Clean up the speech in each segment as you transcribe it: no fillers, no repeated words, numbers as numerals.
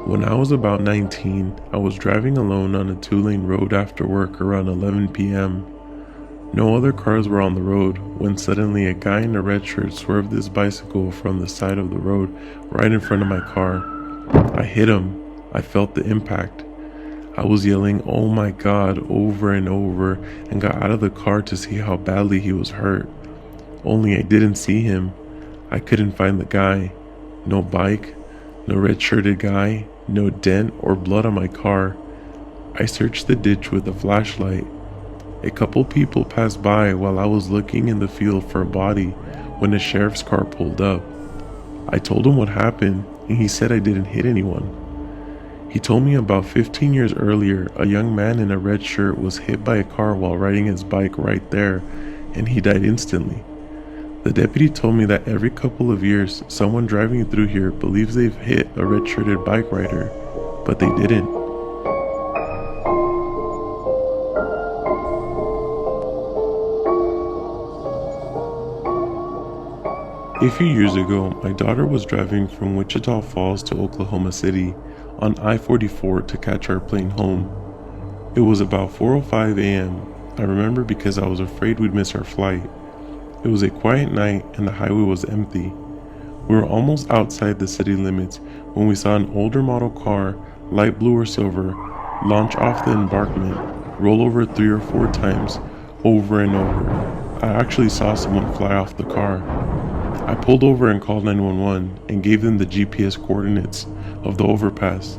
When I was about 19, I was driving alone on a two-lane road after work around 11 p.m. No other cars were on the road when suddenly a guy in a red shirt swerved his bicycle from the side of the road right in front of my car. I hit him. I felt the impact. I was yelling, "Oh my God," over and over and got out of the car to see how badly he was hurt. Only I didn't see him. I couldn't find the guy. No bike, no red shirted guy, no dent or blood on my car. I searched the ditch with a flashlight. A couple people passed by while I was looking in the field for a body when a sheriff's car pulled up. I told him what happened and he said I didn't hit anyone. He told me about 15 years earlier, a young man in a red shirt was hit by a car while riding his bike right there and he died instantly. The deputy told me that every couple of years, someone driving through here believes they've hit a red-shirted bike rider, but they didn't. A few years ago, my daughter was driving from Wichita Falls to Oklahoma City on I-44 to catch our plane home. It was about 4:05 a.m. I remember because I was afraid we'd miss our flight. It was a quiet night and the highway was empty. We were almost outside the city limits when we saw an older model car, light blue or silver, launch off the embankment, roll over 3 or 4 times, over and over. I actually saw someone fly off the car. I pulled over and called 911 and gave them the GPS coordinates of the overpass.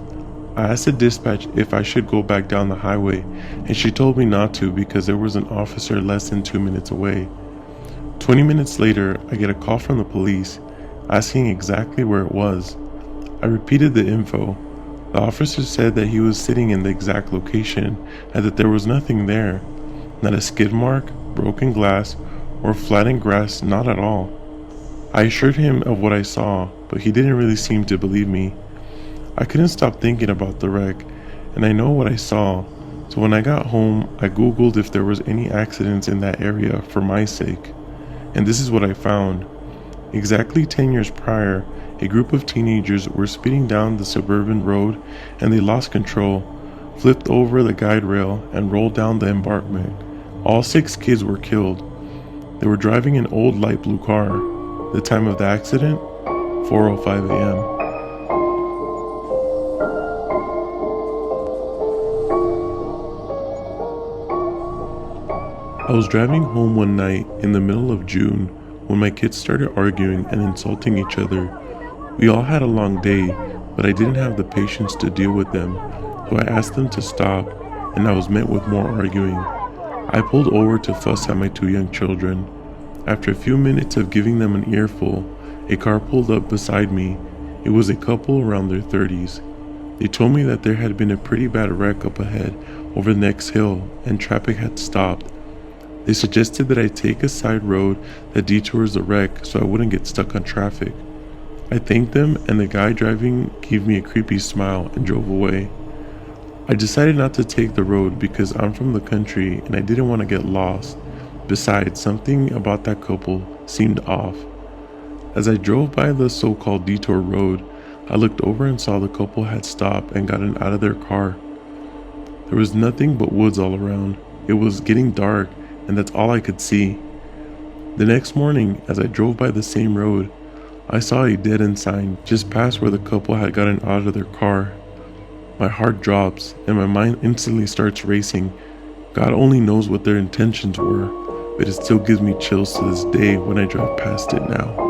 I asked the dispatch if I should go back down the highway and she told me not to because there was an officer less than 2 minutes away. 20 minutes later, I get a call from the police asking exactly where it was. I repeated the info. The officer said that he was sitting in the exact location and that there was nothing there. Not a skid mark, broken glass, or flattened grass, not at all. I assured him of what I saw, but he didn't really seem to believe me. I couldn't stop thinking about the wreck, and I know what I saw. So when I got home, I googled if there was any accidents in that area for my sake. And this is what I found. Exactly 10 years prior, a group of teenagers were speeding down the suburban road and they lost control, flipped over the guide rail, and rolled down the embankment. All 6 kids were killed. They were driving an old light blue car. The time of the accident? 4:05 a.m. I was driving home one night in the middle of June when my kids started arguing and insulting each other. We all had a long day, but I didn't have the patience to deal with them, so I asked them to stop, and I was met with more arguing. I pulled over to fuss at my 2 young children. After a few minutes of giving them an earful, a car pulled up beside me. It was a couple around their 30s. They told me that there had been a pretty bad wreck up ahead over the next hill and traffic had stopped. They suggested that I take a side road that detours the wreck so I wouldn't get stuck on traffic. I thanked them and the guy driving gave me a creepy smile and drove away. I decided not to take the road because I'm from the country and I didn't want to get lost. Besides, something about that couple seemed off. As I drove by the so-called detour road, I looked over and saw the couple had stopped and gotten out of their car. There was nothing but woods all around. It was getting dark and that's all I could see. The next morning, as I drove by the same road, I saw a dead-end sign just past where the couple had gotten out of their car. My heart drops and my mind instantly starts racing. God only knows what their intentions were, but it still gives me chills to this day when I drive past it now.